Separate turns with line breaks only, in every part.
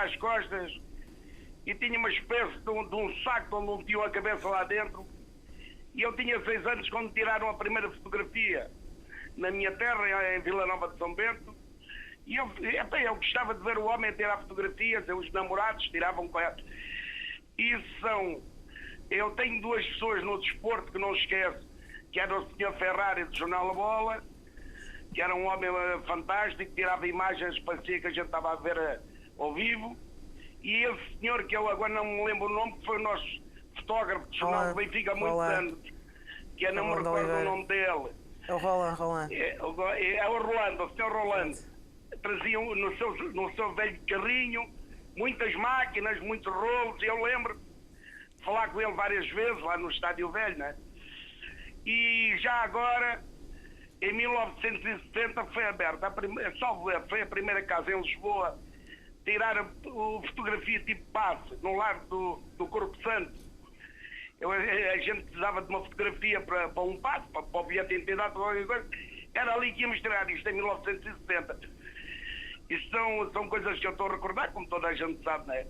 às costas e tinha uma espécie de um saco onde metiam a cabeça lá dentro. E eu tinha 6 anos quando me tiraram a primeira fotografia na minha terra, em Vila Nova de São Bento. E eu gostava de ver o homem tirar fotografias, os namorados tiravam com ela. Eu tenho 2 pessoas no desporto que não esqueço, que era o Sr. Ferrari do Jornal A Bola, que era um homem fantástico, tirava imagens, parecia que a gente estava a ver ao vivo. E esse senhor, que eu agora não me lembro o nome, que foi o nosso fotógrafo do Jornal do Benfica há muitos anos, que eu não me recordo o nome dele.
É o Roland.
É o Rolando, o Sr. Rolando. Traziam no seu velho carrinho muitas máquinas, muitos rolos. Eu lembro de falar com ele várias vezes lá no Estádio Velho, né? E já agora, em 1970, foi aberta foi a primeira casa em Lisboa tirar a fotografia tipo passe no largo do Corpo Santo. A gente precisava de uma fotografia para um passe, para o bilhete de identidade, para qualquer coisa. Era ali que íamos tirar isto em 1970. Isto são coisas que eu estou a recordar, como toda a gente sabe, não é?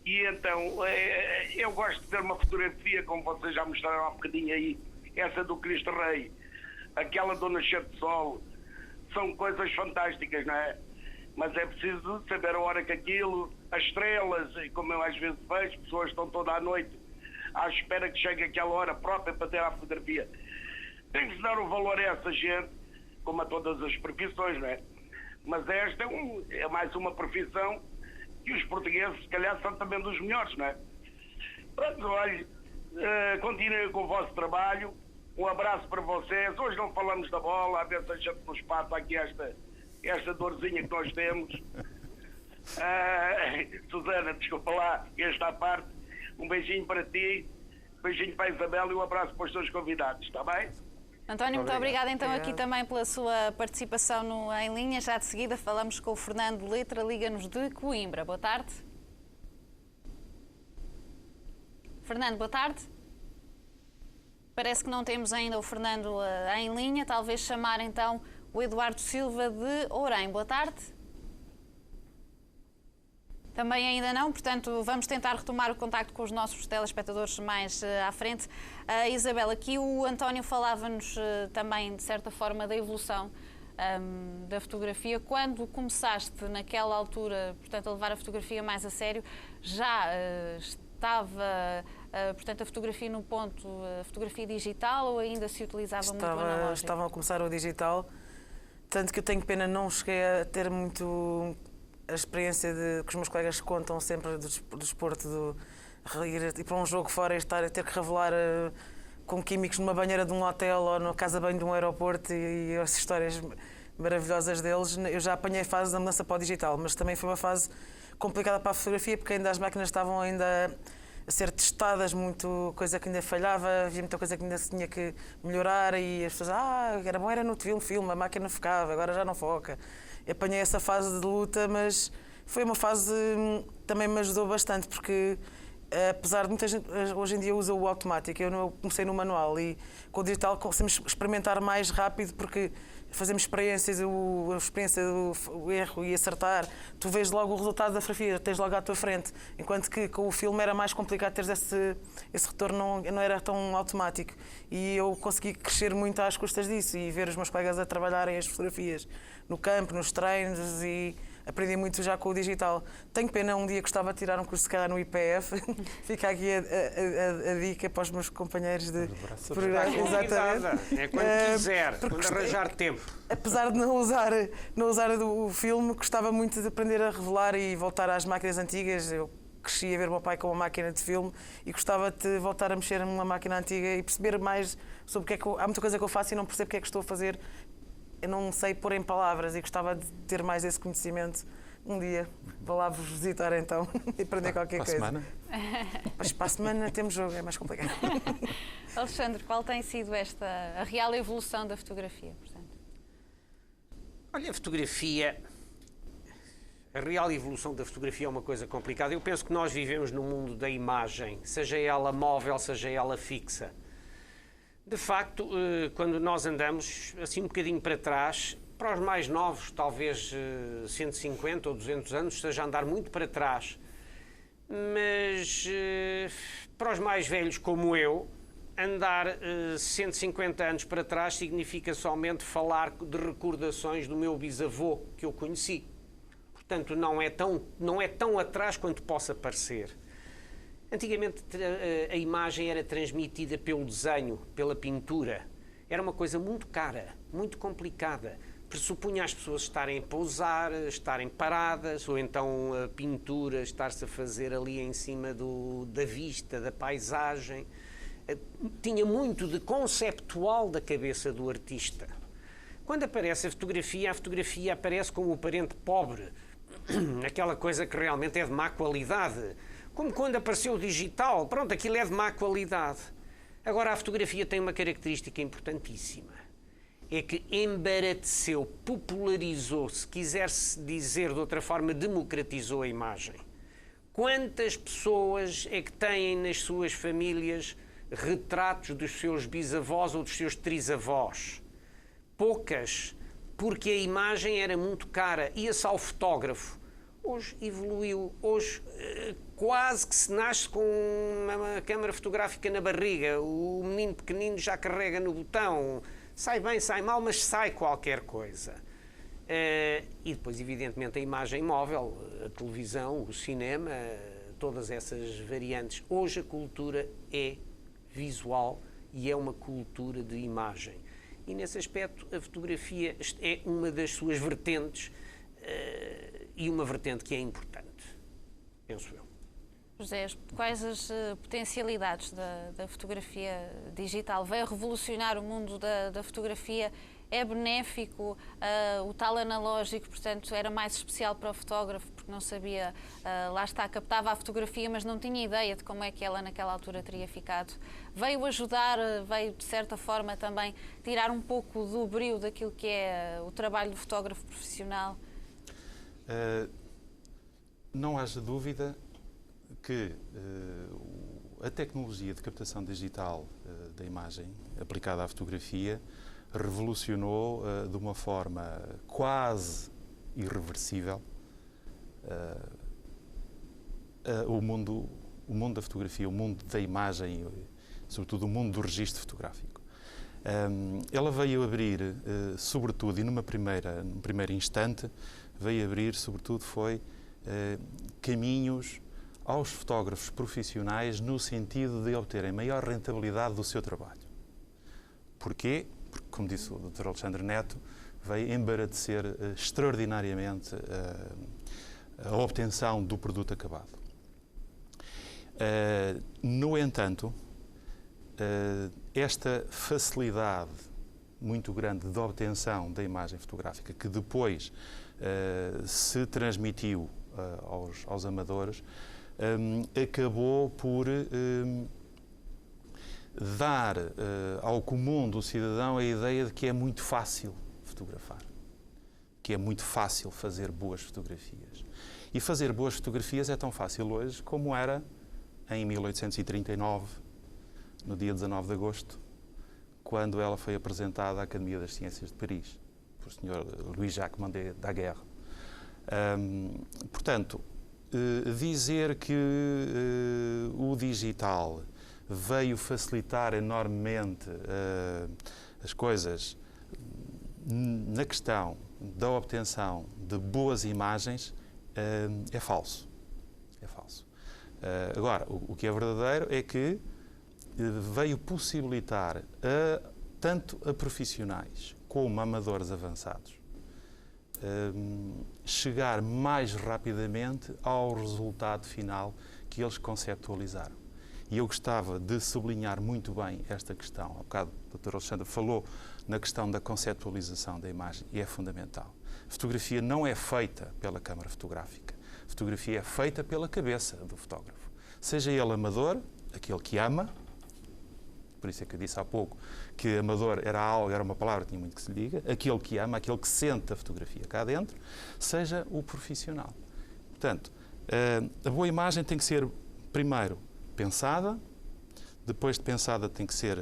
E então, eu gosto de ver uma fotografia, como vocês já mostraram há bocadinho aí, essa do Cristo Rei, aquela do Nascer de Sol, são coisas fantásticas, não é? Mas é preciso saber a hora que aquilo, as estrelas, e como eu às vezes vejo, pessoas estão toda a noite à espera que chegue aquela hora própria para ter a fotografia. Tem que se dar o valor a essa gente, como a todas as profissões, não é? Mas esta é mais uma profissão que os portugueses, se calhar, são também dos melhores, não é? Pronto, olha, continuem com o vosso trabalho, um abraço para vocês. Hoje não falamos da bola, a ver se a gente nos passa aqui esta dorzinha que nós temos. Susana, desculpa lá, esta parte. Um beijinho para ti, beijinho para a Isabel e um abraço para os teus convidados, está bem?
António, muito obrigada então aqui também pela sua participação Em Linha. Já de seguida falamos com o Fernando Letra, liga-nos de Coimbra. Boa tarde. Fernando, boa tarde. Parece que não temos ainda o Fernando em linha. Talvez chamar então o Eduardo Silva de Ourém. Boa tarde. Também ainda não, portanto, vamos tentar retomar o contacto com os nossos telespectadores mais à frente. Isabel, aqui o António falava-nos também, de certa forma, da evolução da fotografia. Quando começaste, naquela altura, portanto, a levar a fotografia mais a sério, já estava, portanto, a fotografia no ponto, a fotografia digital, ou ainda se utilizava muito o analógico?
Estavam a começar o digital, tanto que eu tenho pena, não cheguei a ter muito a experiência que os meus colegas contam sempre do desporto, ir para um jogo fora e estar a ter que revelar com químicos numa banheira de um hotel ou na casa-banho de um aeroporto e as histórias maravilhosas deles. Eu já apanhei a fase da mudança para o digital, mas também foi uma fase complicada para a fotografia, porque ainda as máquinas estavam ainda a ser testadas, coisa que ainda falhava, havia muita coisa que ainda se tinha que melhorar e as pessoas, era bom, era no filme, a máquina focava, agora já não foca. Eu apanhei essa fase de luta, mas foi uma fase que também me ajudou bastante, porque apesar de muita gente hoje em dia usa o automático, eu comecei no manual e com o digital conseguimos experimentar mais rápido, porque fazemos experiências, a experiência do erro e acertar, tu vês logo o resultado da fotografia, tens logo à tua frente, enquanto que com o filme era mais complicado teres esse retorno, não era tão automático, e eu consegui crescer muito às custas disso e ver os meus colegas a trabalharem as fotografias no campo, nos treinos, e aprendi muito já com o digital. Tenho pena, um dia gostava de tirar um curso, se calhar, no IPF. Fica aqui a dica para os meus companheiros de programa.
Exatamente. É quando quiser, quando arranjar tempo.
Apesar de não usar o filme, gostava muito de aprender a revelar e voltar às máquinas antigas. Eu cresci a ver o meu pai com uma máquina de filme e gostava de voltar a mexer numa máquina antiga e perceber mais sobre o que é que há muita coisa que eu faço e não percebo o que é que estou a fazer. Eu não sei pôr em palavras e gostava de ter mais esse conhecimento. Um dia vou lá vos visitar então e aprender qualquer coisa.
Para a semana?
Mas para a semana temos jogo, é mais complicado.
Alexandre, qual tem sido a real evolução da fotografia, portanto?
Olha, a real evolução da fotografia é uma coisa complicada. Eu penso que nós vivemos no mundo da imagem, seja ela móvel, seja ela fixa. De facto, quando nós andamos assim um bocadinho para trás, para os mais novos, talvez 150 ou 200 anos, esteja a andar muito para trás. Mas para os mais velhos, como eu, andar 150 anos para trás significa somente falar de recordações do meu bisavô, que eu conheci. Portanto, não é tão atrás quanto possa parecer. Antigamente a imagem era transmitida pelo desenho, pela pintura. Era uma coisa muito cara, muito complicada. Pressupunha as pessoas estarem a pousar, estarem paradas, ou então a pintura estar-se a fazer ali em cima da vista, da paisagem. Tinha muito de conceptual da cabeça do artista. Quando aparece a fotografia aparece como o parente pobre, aquela coisa que realmente é de má qualidade. Como quando apareceu o digital, pronto, aquilo é de má qualidade. Agora, a fotografia tem uma característica importantíssima. É que embarateceu, popularizou, se quiser-se dizer de outra forma, democratizou a imagem. Quantas pessoas é que têm nas suas famílias retratos dos seus bisavós ou dos seus trisavós? Poucas, porque a imagem era muito cara. Ia-se ao fotógrafo. Hoje evoluiu, hoje quase que se nasce com uma câmara fotográfica na barriga. O menino pequenino já carrega no botão. Sai bem, sai mal, mas sai qualquer coisa. E depois, evidentemente, a imagem móvel, a televisão, o cinema, todas essas variantes. Hoje a cultura é visual e é uma cultura de imagem. E nesse aspecto a fotografia é uma das suas vertentes e uma vertente que é importante, penso eu.
José, quais as potencialidades da fotografia digital? Veio revolucionar o mundo da fotografia? É benéfico? O tal analógico, portanto, era mais especial para o fotógrafo porque não sabia, lá está, captava a fotografia, mas não tinha ideia de como é que ela naquela altura teria ficado. Veio ajudar, veio de certa forma também tirar um pouco do brio daquilo que é o trabalho do fotógrafo profissional?
Não haja dúvida que a tecnologia de captação digital da imagem aplicada à fotografia revolucionou de uma forma quase irreversível o mundo da fotografia, o mundo da imagem, sobretudo o mundo do registro fotográfico. Ela veio abrir, sobretudo, e num primeiro instante, veio abrir, sobretudo, caminhos aos fotógrafos profissionais no sentido de obterem maior rentabilidade do seu trabalho. Porquê? Porque, como disse o Dr. Alexandre Neto, veio embaratecer extraordinariamente a obtenção do produto acabado. No entanto, esta facilidade muito grande de obtenção da imagem fotográfica, que depois se transmitiu aos amadores, acabou por dar ao comum do cidadão a ideia de que é muito fácil fotografar, que é muito fácil fazer boas fotografias. E fazer boas fotografias é tão fácil hoje como era em 1839, no dia 19 de agosto, quando ela foi apresentada à Academia das Ciências de Paris, pelo Sr. Louis-Jacques Mandé Daguerre. Portanto, dizer que o digital veio facilitar enormemente as coisas na questão da obtenção de boas imagens é falso. É falso. Agora, o que é verdadeiro é que veio possibilitar tanto a profissionais como a amadores avançados chegar mais rapidamente ao resultado final que eles conceptualizaram. E eu gostava de sublinhar muito bem esta questão. Há bocado o Dr. Alexandre falou na questão da conceptualização da imagem e é fundamental. A fotografia não é feita pela câmara fotográfica. A fotografia é feita pela cabeça do fotógrafo. Seja ele amador, aquele que ama, por isso é que eu disse há pouco que amador era uma palavra que tinha muito que se lhe diga, aquele que ama, aquele que sente a fotografia cá dentro, seja o profissional. Portanto, a boa imagem tem que ser, primeiro, pensada, depois de pensada tem que ser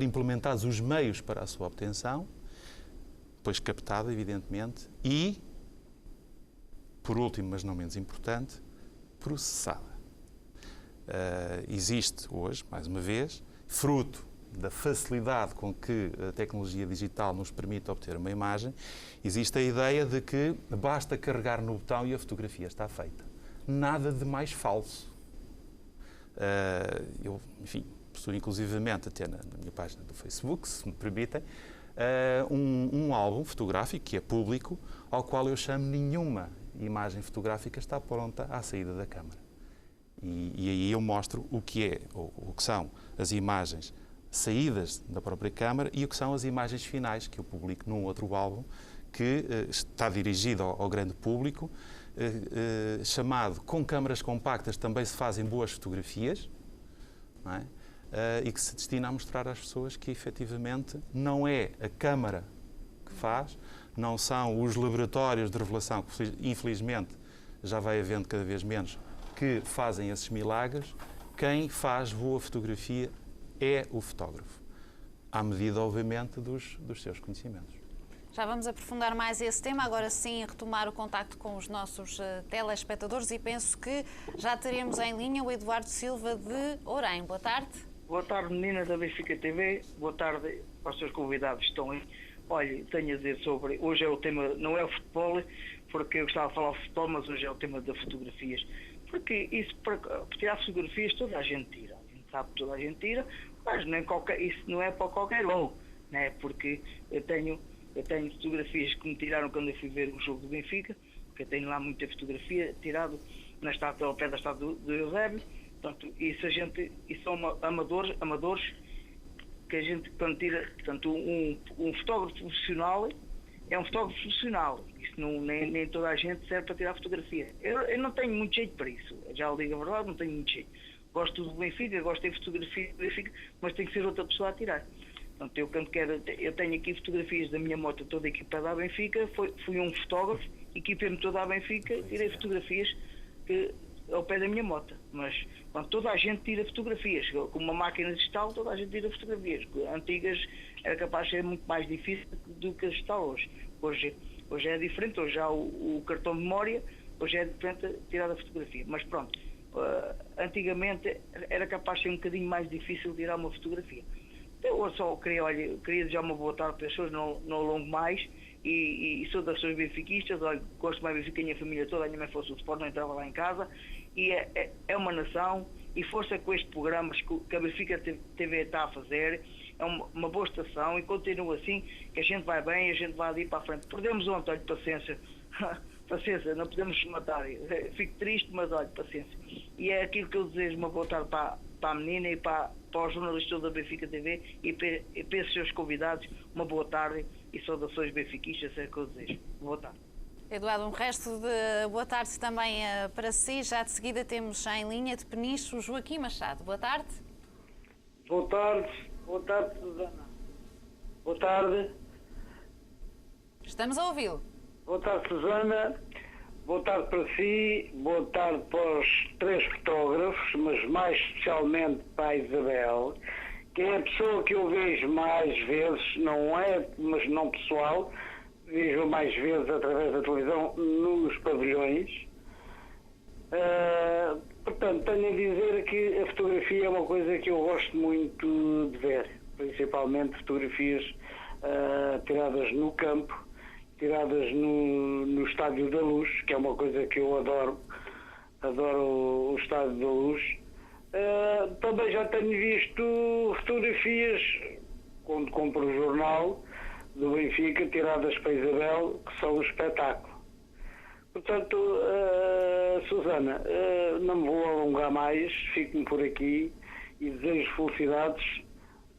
implementados os meios para a sua obtenção depois captada, evidentemente, e, por último, mas não menos importante, processada. Existe hoje, mais uma vez, fruto da facilidade com que a tecnologia digital nos permite obter uma imagem, existe a ideia de que basta carregar no botão e a fotografia está feita. Nada de mais falso. Eu, enfim, possuo inclusivamente até na minha página do Facebook, se me permitem, um álbum fotográfico que é público, ao qual eu chamo nenhuma imagem fotográfica está pronta à saída da câmara. E aí eu mostro o que são as imagens saídas da própria câmara e o que são as imagens finais que eu publico num outro álbum que está dirigido ao grande público, chamado Com Câmaras Compactas Também Se Fazem Boas Fotografias, não é? E que se destina a mostrar às pessoas que efetivamente não é a câmara que faz, não são os laboratórios de revelação, que infelizmente já vai havendo cada vez menos, que fazem esses milagres. Quem faz boa fotografia é o fotógrafo, à medida, obviamente, dos seus conhecimentos.
Já vamos aprofundar mais esse tema, agora sim retomar o contacto com os nossos telespectadores e penso que já teremos em linha o Eduardo Silva de Orém. Boa tarde.
Boa tarde, meninas da Benfica TV. Boa tarde aos seus convidados que estão aí. Olha, tenho a dizer sobre... Hoje é o tema, não é o futebol, porque eu gostava de falar de futebol, mas hoje é o tema das fotografias. Porque isso, para tirar fotografias, toda a gente tira. A gente sabe que toda a gente tira, mas nem isso não é para qualquer um, né? Porque eu tenho fotografias que me tiraram quando eu fui ver o jogo do Benfica, porque eu tenho lá muita fotografia tirado na estátua, ao pé da estátua do Eusébio. Portanto, isso são amadores que a gente, quando tira, portanto, um fotógrafo profissional é um fotógrafo profissional. Isso nem toda a gente serve para tirar fotografia. Eu não tenho muito jeito para isso. Já o digo a verdade, não tenho muito jeito. Gosto do Benfica, gosto de fotografia do Benfica, mas tem que ser outra pessoa a tirar. Portanto, eu tenho aqui fotografias da minha moto toda equipada à Benfica, fui um fotógrafo, equipei-me toda à Benfica, tirei fotografias ao pé da minha moto. Mas quando toda a gente tira fotografias, com uma máquina digital, toda a gente tira fotografias. Antigas era capaz de ser muito mais difícil do que as digital hoje. Hoje é diferente, hoje há o cartão de memória, hoje é diferente tirar a fotografia. Mas pronto, antigamente era capaz de ser um bocadinho mais difícil tirar uma fotografia. Eu só queria desejar uma boa tarde para as pessoas, não alongo mais, e sou das pessoas benfiquistas, gosto mais de Benfica, a minha família toda, a minha mãe fosse o Sport, não entrava lá em casa, e é uma nação, e força com estes programas que a Benfica TV está a fazer, é uma boa estação, e continua assim, que a gente vai bem, a gente vai ali para a frente. Perdemos ontem, olha, paciência, paciência, não podemos matar, fico triste, mas olha, paciência. E é aquilo que eu desejo, uma boa tarde para a menina e para os jornalistas da Benfica TV e para esses seus convidados, uma boa tarde e saudações benfiquistas, é o que eu desejo. Boa tarde.
Eduardo, um resto de boa tarde também para si. Já de seguida temos já em linha de Peniche o Joaquim Machado. Boa tarde.
Boa tarde, Susana. Boa tarde.
Estamos a ouvi-lo.
Boa tarde, Susana. Boa tarde para si, boa tarde para os três fotógrafos, mas mais especialmente para a Isabel, que é a pessoa que eu vejo mais vezes, mas não pessoal, vejo mais vezes através da televisão nos pavilhões. Portanto, tenho a dizer que a fotografia é uma coisa que eu gosto muito de ver, principalmente fotografias tiradas no campo, tiradas no Estádio da Luz, que é uma coisa que eu adoro o Estádio da Luz. Também já tenho visto fotografias, quando compro o jornal do Benfica, tiradas para Isabel, que são um espetáculo. Portanto, Susana, não me vou alongar mais, fico-me por aqui e desejo felicidades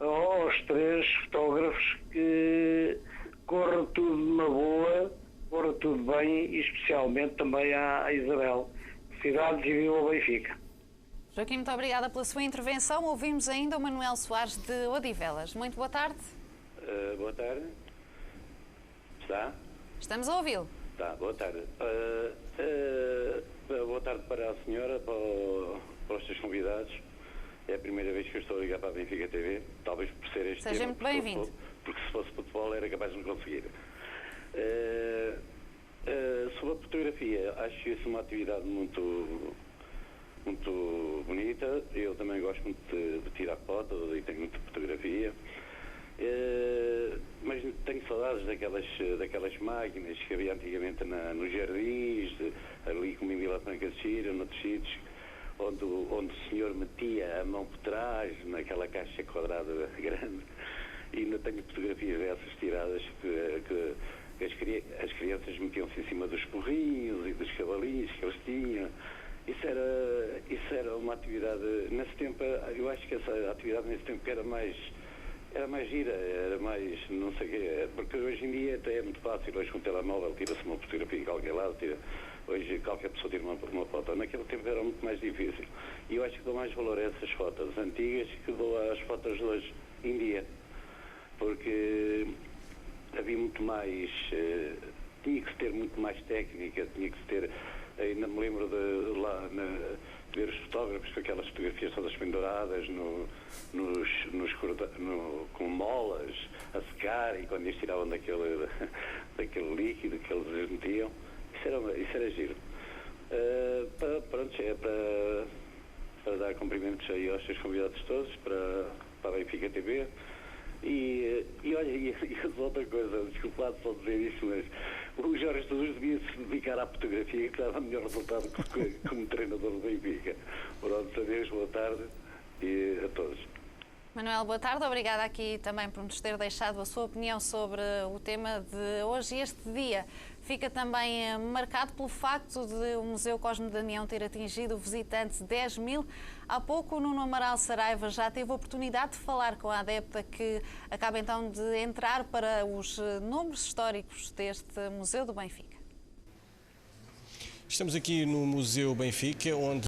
aos três fotógrafos, que corra tudo numa boa, corra tudo bem, e especialmente também à Isabel. Felicidades e viva o Benfica.
Joaquim, muito obrigada pela sua intervenção. Ouvimos ainda o Manuel Soares de Odivelas. Muito boa tarde.
Boa tarde. Está?
Estamos a ouvi-lo.
Está, boa tarde. Boa tarde para a senhora, para os seus convidados. É a primeira vez que eu estou a ligar para a Benfica TV, talvez por ser este
Seja
tema.
muito bem-vindo.
Porque se fosse futebol era capaz de não conseguir. Sobre a fotografia, acho isso uma atividade muito bonita. Eu também gosto muito de tirar fotos e tenho muita fotografia. Mas tenho saudades daquelas máquinas que havia antigamente nos jardins, ali como em Vila Franca de Xira, noutros sítios, onde o senhor metia a mão por trás, naquela caixa quadrada grande. E ainda tenho fotografias dessas tiradas que as crianças metiam-se em cima dos porrinhos e dos cavalinhos que eles tinham. Isso era uma atividade, nesse tempo, eu acho que essa atividade nesse tempo era mais gira, era mais, não sei o quê, porque hoje em dia até é muito fácil, hoje com o telemóvel tira-se uma fotografia em qualquer lado, hoje qualquer pessoa tira uma foto. Naquele tempo era muito mais difícil. E eu acho que dou mais valor a essas fotos antigas que dou às fotos de hoje em dia, porque havia muito mais, tinha que se ter muito mais técnica, tinha que se ter, ainda me lembro de lá ver os fotógrafos com aquelas fotografias todas penduradas com molas a secar, e quando eles tiravam daquele líquido que eles metiam, isso era giro. Pronto, é para dar cumprimentos aí aos seus convidados todos, para a Benfica TV. E olha, e outra coisa, desculpado só dizer isto, mas o Jorge Jesus devia se dedicar à fotografia, que dava melhor resultado como treinador do Benfica. Pronto, adeus, boa tarde e a todos.
Manuel, boa tarde. Obrigada aqui também por nos ter deixado a sua opinião sobre o tema de hoje. Este dia fica também marcado pelo facto de o Museu Cosme Damião ter atingido visitantes 10 mil. Há pouco o Nuno Amaral Saraiva já teve a oportunidade de falar com a adepta que acaba então de entrar para os nomes históricos deste Museu do Benfica.
Estamos aqui no Museu Benfica, onde